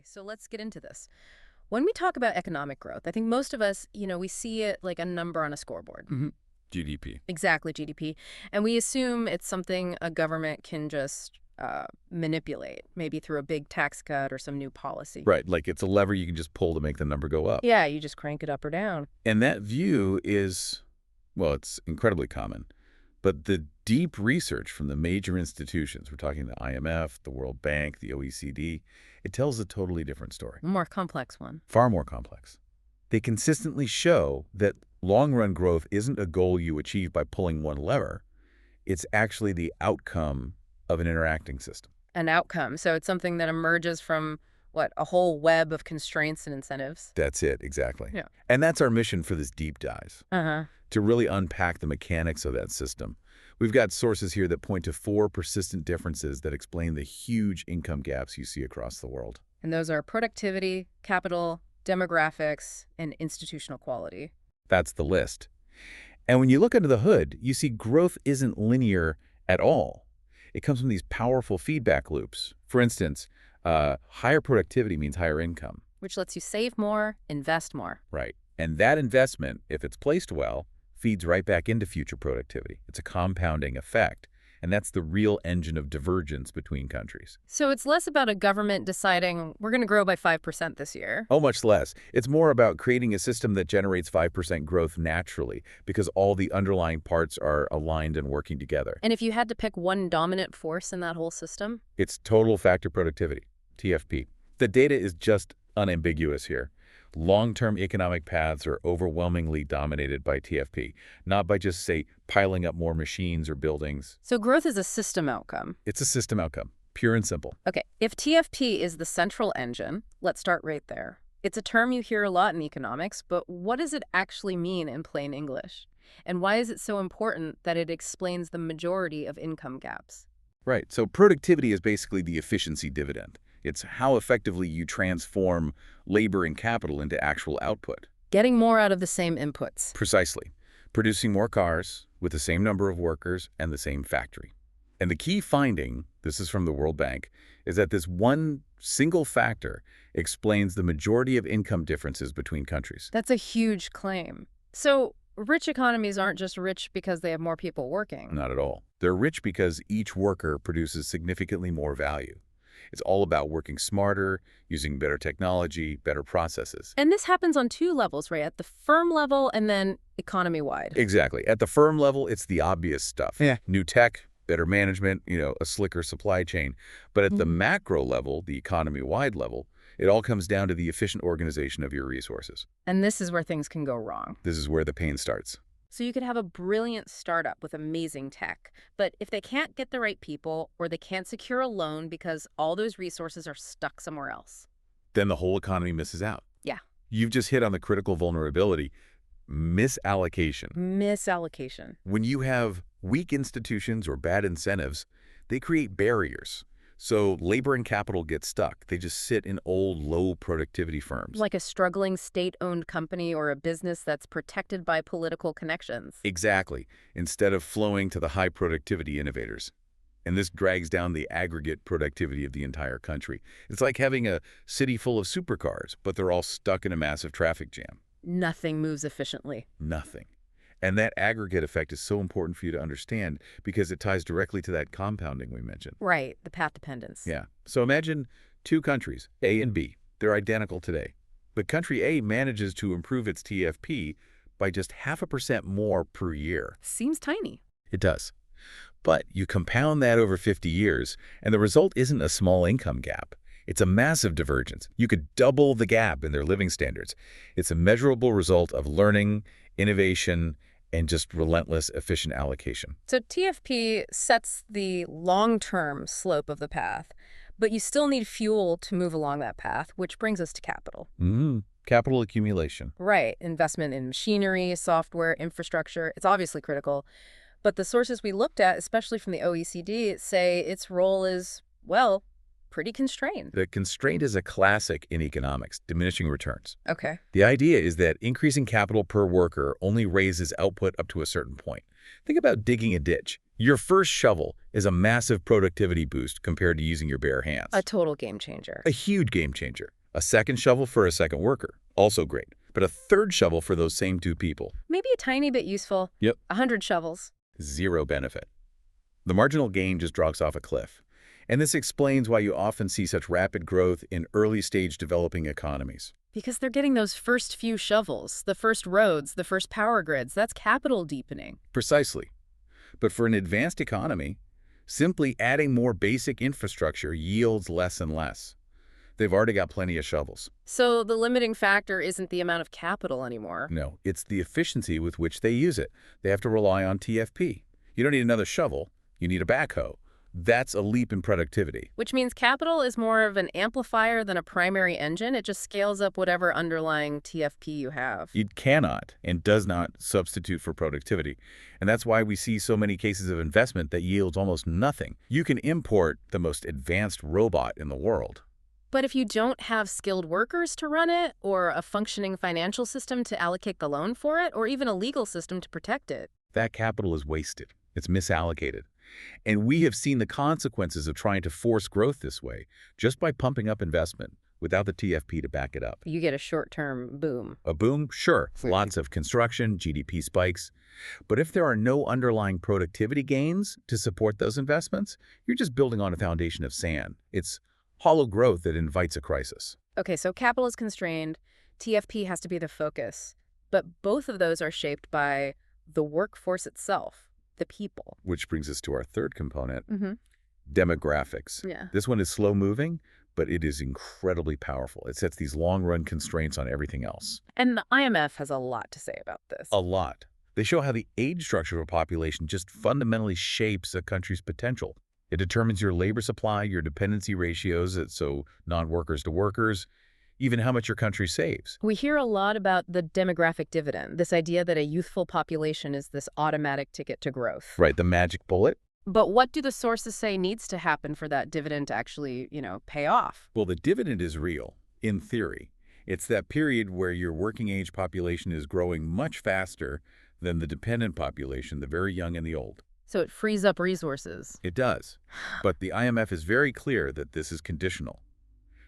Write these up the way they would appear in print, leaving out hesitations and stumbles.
Okay, so let's get into this. When we talk about economic growth, I think most of us, we see it like a number on a scoreboard. GDP. Exactly, GDP. And we assume it's something a government can just manipulate, maybe through a big tax cut or some new policy. Right, like it's a lever you can just pull to make the number go up. Yeah, you just crank it up or down. And that view is, well, it's incredibly common. But the deep research from the major institutions, we're talking the IMF, the World Bank, the OECD, it tells a totally different story. More complex one. Far more complex. They consistently show that long-run growth isn't a goal you achieve by pulling one lever. It's actually the outcome of an interacting system. An outcome. So it's something that emerges from, what, a whole web of constraints and incentives? That's it, exactly. Yeah. And that's our mission for this deep dive. Uh-huh. To really unpack the mechanics of that system. We've got sources here that point to 4 persistent differences that explain the huge income gaps you see across the world. And those are productivity, capital, demographics, and institutional quality. That's the list. And when you look under the hood, you see growth isn't linear at all. It comes from these powerful feedback loops. For instance, higher productivity means higher income. Which lets you save more, invest more. Right. And that investment, if it's placed well, feeds right back into future productivity. It's a compounding effect. And that's the real engine of divergence between countries. So it's less about a government deciding we're going to grow by 5% this year. Oh, much less. It's more about creating a system that generates 5% growth naturally because all the underlying parts are aligned and working together. And if you had to pick one dominant force in that whole system? It's total factor productivity, TFP. The data is just unambiguous here. Long-term economic paths are overwhelmingly dominated by TFP, not by just, say, piling up more machines or buildings. So growth is a system outcome. It's a system outcome, pure and simple. Okay, if TFP is the central engine, let's start right there. It's a term you hear a lot in economics, but what does it actually mean in plain English? And why is it so important that it explains the majority of income gaps? Right, so productivity is basically the efficiency dividend. It's how effectively you transform labor and capital into actual output. Getting more out of the same inputs. Precisely. Producing more cars with the same number of workers and the same factory. And the key finding, this is from the World Bank, is that this one single factor explains the majority of income differences between countries. That's a huge claim. So rich economies aren't just rich because they have more people working. Not at all. They're rich because each worker produces significantly more value. It's all about working smarter, using better technology, better processes. And this happens on 2 levels, right? At the firm level and then economy-wide. Exactly. At the firm level, it's the obvious stuff. Yeah. New tech, better management, a slicker supply chain. But at the macro level, the economy-wide level, it all comes down to the efficient organization of your resources. And this is where things can go wrong. This is where the pain starts. So you could have a brilliant startup with amazing tech, but if they can't get the right people or they can't secure a loan because all those resources are stuck somewhere else, then the whole economy misses out. Yeah. You've just hit on the critical vulnerability, misallocation. Misallocation. When you have weak institutions or bad incentives, they create barriers. So labor and capital get stuck. They just sit in old, low-productivity firms. Like a struggling state-owned company or a business that's protected by political connections. Exactly, instead of flowing to the high-productivity innovators. And this drags down the aggregate productivity of the entire country. It's like having a city full of supercars, but they're all stuck in a massive traffic jam. Nothing moves efficiently. Nothing. And that aggregate effect is so important for you to understand because it ties directly to that compounding we mentioned. Right, the path dependence. Yeah. So imagine 2 countries, A and B. They're identical today. But country A manages to improve its TFP by just 0.5% more per year. Seems tiny. It does. But you compound that over 50 years, and the result isn't a small income gap. It's a massive divergence. You could double the gap in their living standards. It's a measurable result of learning, innovation, and just relentless efficient allocation. So TFP sets the long-term slope of the path, but you still need fuel to move along that path, which brings us to capital. Capital accumulation. Right. Investment in machinery, software, infrastructure. It's obviously critical. But the sources we looked at, especially from the OECD, say its role is, well, pretty constrained. The constraint is a classic in economics, diminishing returns. Okay. The idea is that increasing capital per worker only raises output up to a certain point. Think about digging a ditch. Your first shovel is a massive productivity boost compared to using your bare hands. A total game changer. A huge game changer. A second shovel for a second worker, also great. But a third shovel for those same two people. Maybe a tiny bit useful. Yep. 100 shovels. Zero benefit. The marginal gain just drops off a cliff. And this explains why you often see such rapid growth in early-stage developing economies. Because they're getting those first few shovels, the first roads, the first power grids. That's capital deepening. Precisely. But for an advanced economy, simply adding more basic infrastructure yields less and less. They've already got plenty of shovels. So the limiting factor isn't the amount of capital anymore. No, it's the efficiency with which they use it. They have to rely on TFP. You don't need another shovel, you need a backhoe. That's a leap in productivity. Which means capital is more of an amplifier than a primary engine. It just scales up whatever underlying TFP you have. It cannot and does not substitute for productivity. And that's why we see so many cases of investment that yields almost nothing. You can import the most advanced robot in the world. But if you don't have skilled workers to run it, or a functioning financial system to allocate the loan for it, or even a legal system to protect it, that capital is wasted. It's misallocated. And we have seen the consequences of trying to force growth this way, just by pumping up investment without the TFP to back it up. you get a short-term boom. A boom? Sure. Lots of construction, GDP spikes. But if there are no underlying productivity gains to support those investments, you're just building on a foundation of sand. It's hollow growth that invites a crisis. Okay, so capital is constrained, TFP has to be the focus, but both of those are shaped by the workforce itself, the people. Which brings us to our third component, Mm-hmm. demographics. Yeah. This one is slow-moving, but it is incredibly powerful. It sets these long-run constraints on everything else. And the IMF has a lot to say about this. A lot. They show how the age structure of a population just fundamentally shapes a country's potential. It determines your labor supply, your dependency ratios, so non-workers to workers, even how much your country saves. We hear a lot about the demographic dividend, this idea that a youthful population is this automatic ticket to growth. Right, the magic bullet? But what do the sources say needs to happen for that dividend to actually, pay off? Well, the dividend is real, in theory. It's that period where your working age population is growing much faster than the dependent population, the very young and the old. So it frees up resources. It does. But the IMF is very clear that this is conditional.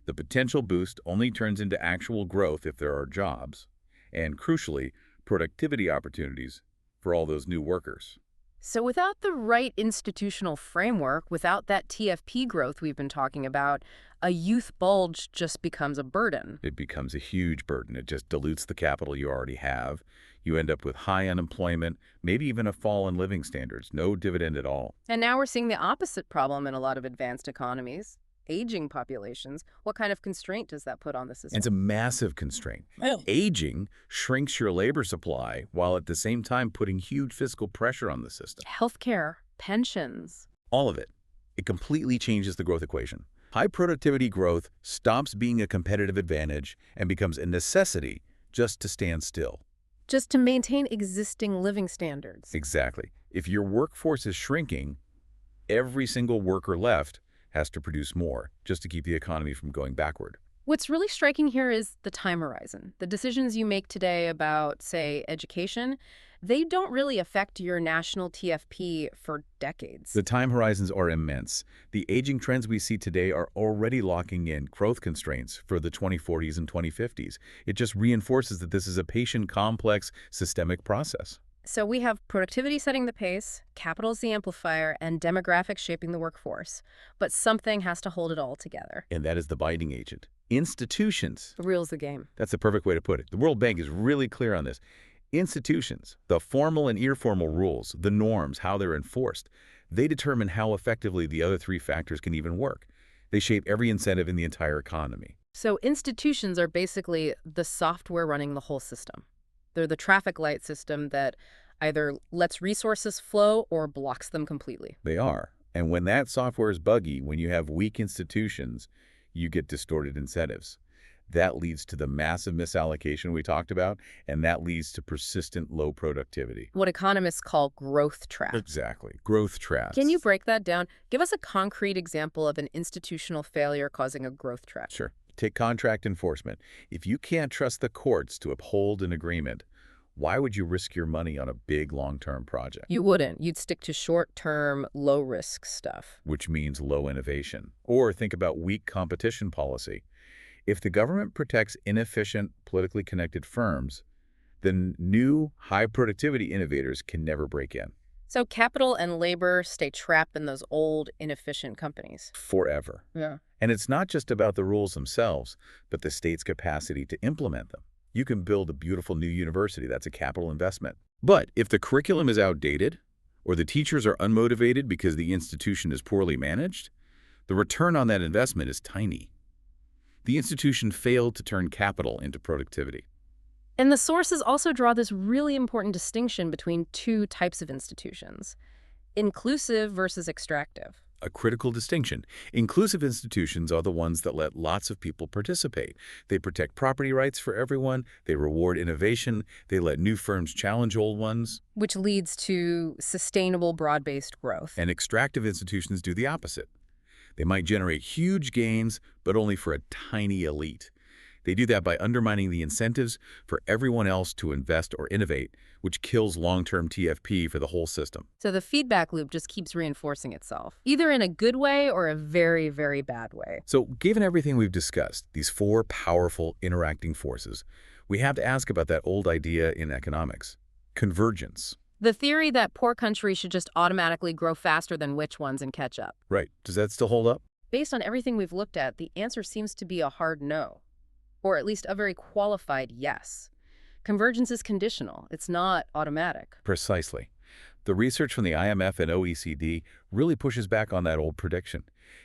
The potential boost only turns into actual growth if there are jobs, and crucially, productivity opportunities for all those new workers. So without the right institutional framework, without that TFP growth we've been talking about, a youth bulge just becomes a burden. It becomes a huge burden. It just dilutes the capital you already have. You end up with high unemployment, maybe even a fall in living standards, no dividend at all. And now we're seeing the opposite problem in a lot of advanced economies. Aging populations. What kind of constraint does that put on the system? It's a massive constraint. Aging shrinks your labor supply while at the same time putting huge fiscal pressure on the system. Healthcare, pensions. All of it. It completely changes the growth equation. High productivity growth stops being a competitive advantage and becomes a necessity just to stand still. Just to maintain existing living standards. Exactly. If your workforce is shrinking, every single worker left has to produce more just to keep the economy from going backward. What's really striking here is the time horizon. The decisions you make today about, say, education, they don't really affect your national TFP for decades. The time horizons are immense. The aging trends we see today are already locking in growth constraints for the 2040s and 2050s. It just reinforces that this is a patient, complex, systemic process. So we have productivity setting the pace, capital is the amplifier, and demographics shaping the workforce. But something has to hold it all together. And that is the binding agent. Institutions. The rule's the game. That's the perfect way to put it. The World Bank is really clear on this. Institutions, the formal and informal rules, the norms, how they're enforced, they determine how effectively the other three factors can even work. They shape every incentive in the entire economy. So institutions are basically the software running the whole system. They're the traffic light system that either lets resources flow or blocks them completely. They are. And when that software is buggy, when you have weak institutions, you get distorted incentives. That leads to the massive misallocation we talked about, and that leads to persistent low productivity. What economists call growth traps. Exactly. Growth traps. Can you break that down? Give us a concrete example of an institutional failure causing a growth trap. Sure. Take contract enforcement. If you can't trust the courts to uphold an agreement, Why would you risk your money on a big long-term project? You wouldn't. You'd stick to short-term, low-risk stuff. Which means low innovation. Or think about weak competition policy. If the government protects inefficient, politically connected firms, then new, high-productivity innovators can never break in. So capital and labor stay trapped in those old, inefficient companies. Forever. Yeah. And it's not just about the rules themselves, but the state's capacity to implement them. You can build a beautiful new university. That's a capital investment. But if the curriculum is outdated, or the teachers are unmotivated because the institution is poorly managed, the return on that investment is tiny. The institution failed to turn capital into productivity. And the sources also draw this really important distinction between two types of institutions: inclusive versus extractive. A critical distinction. Inclusive institutions are the ones that let lots of people participate. They protect property rights for everyone, they reward innovation, they let new firms challenge old ones. Which leads to sustainable, broad-based growth. And extractive institutions do the opposite. They might generate huge gains, but only for a tiny elite. They do that by undermining the incentives for everyone else to invest or innovate, which kills long-term TFP for the whole system. So the feedback loop just keeps reinforcing itself, either in a good way or a very, very bad way. So given everything we've discussed, these four powerful interacting forces, we have to ask about that old idea in economics: convergence. The theory that poor countries should just automatically grow faster than rich ones and catch up. Right. Does that still hold up? Based on everything we've looked at, the answer seems to be a hard no, or at least a very qualified yes. Convergence is conditional. It's not automatic. Precisely. The research from the IMF and OECD really pushes back on that old prediction.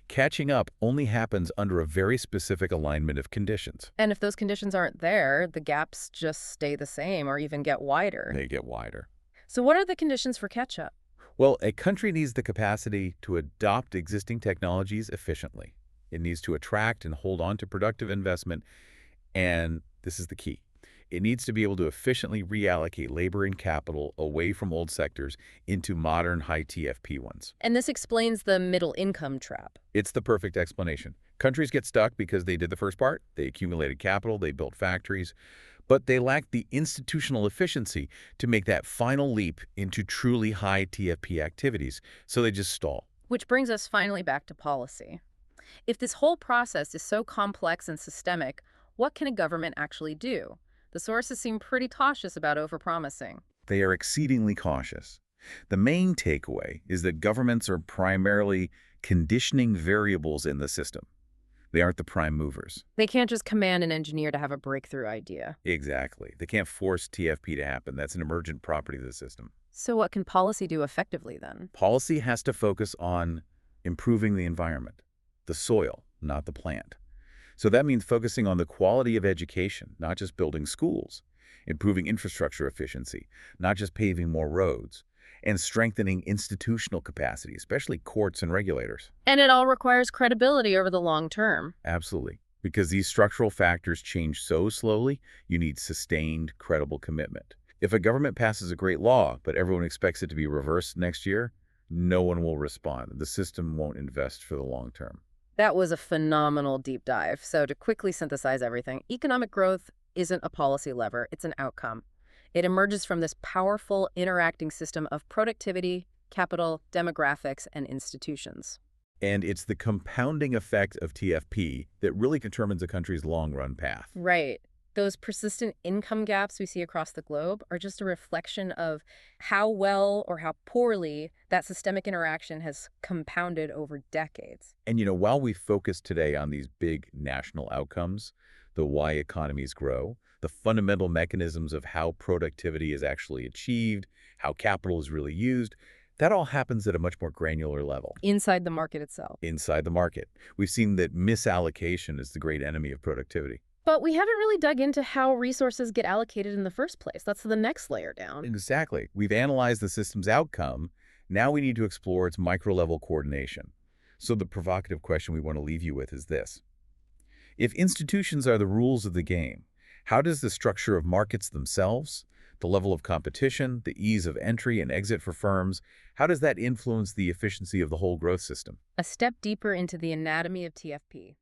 Catching up only happens under a very specific alignment of conditions. And if those conditions aren't there, the gaps just stay the same or even get wider. They get wider. So what are the conditions for catch-up? Well, a country needs the capacity to adopt existing technologies efficiently. It needs to attract and hold on to productive investment, and this is the key. It needs to be able to efficiently reallocate labor and capital away from old sectors into modern high TFP ones. And this explains the middle income trap. It's the perfect explanation. Countries get stuck because they did the first part. They accumulated capital, they built factories, but they lack the institutional efficiency to make that final leap into truly high TFP activities, so they just stall. Which brings us finally back to policy. If this whole process is so complex and systemic, what can a government actually do? The sources seem pretty cautious about overpromising. They are exceedingly cautious. The main takeaway is that governments are primarily conditioning variables in the system. They aren't the prime movers. They can't just command an engineer to have a breakthrough idea. Exactly. They can't force TFP to happen. That's an emergent property of the system. So what can policy do effectively then? Policy has to focus on improving the environment, the soil, not the plant. So that means focusing on the quality of education, not just building schools, improving infrastructure efficiency, not just paving more roads, and strengthening institutional capacity, especially courts and regulators. And it all requires credibility over the long term. Absolutely. Because these structural factors change so slowly, you need sustained, credible commitment. If a government passes a great law, but everyone expects it to be reversed next year, no one will respond. The system won't invest for the long term. That was a phenomenal deep dive. So to quickly synthesize everything, economic growth isn't a policy lever, it's an outcome. It emerges from this powerful interacting system of productivity, capital, demographics, and institutions. And it's the compounding effect of TFP that really determines a country's long-run path. Right. Those persistent income gaps we see across the globe are just a reflection of how well or how poorly that systemic interaction has compounded over decades. And while we focus today on these big national outcomes, the why economies grow, the fundamental mechanisms of how productivity is actually achieved, how capital is really used, that all happens at a much more granular level. Inside the market itself. Inside the market. We've seen that misallocation is the great enemy of productivity. But we haven't really dug into how resources get allocated in the first place. That's the next layer down. Exactly. We've analyzed the system's outcome. Now we need to explore its micro-level coordination. So the provocative question we want to leave you with is this. If institutions are the rules of the game, how does the structure of markets themselves, the level of competition, the ease of entry and exit for firms, how does that influence the efficiency of the whole growth system? A step deeper into the anatomy of TFP.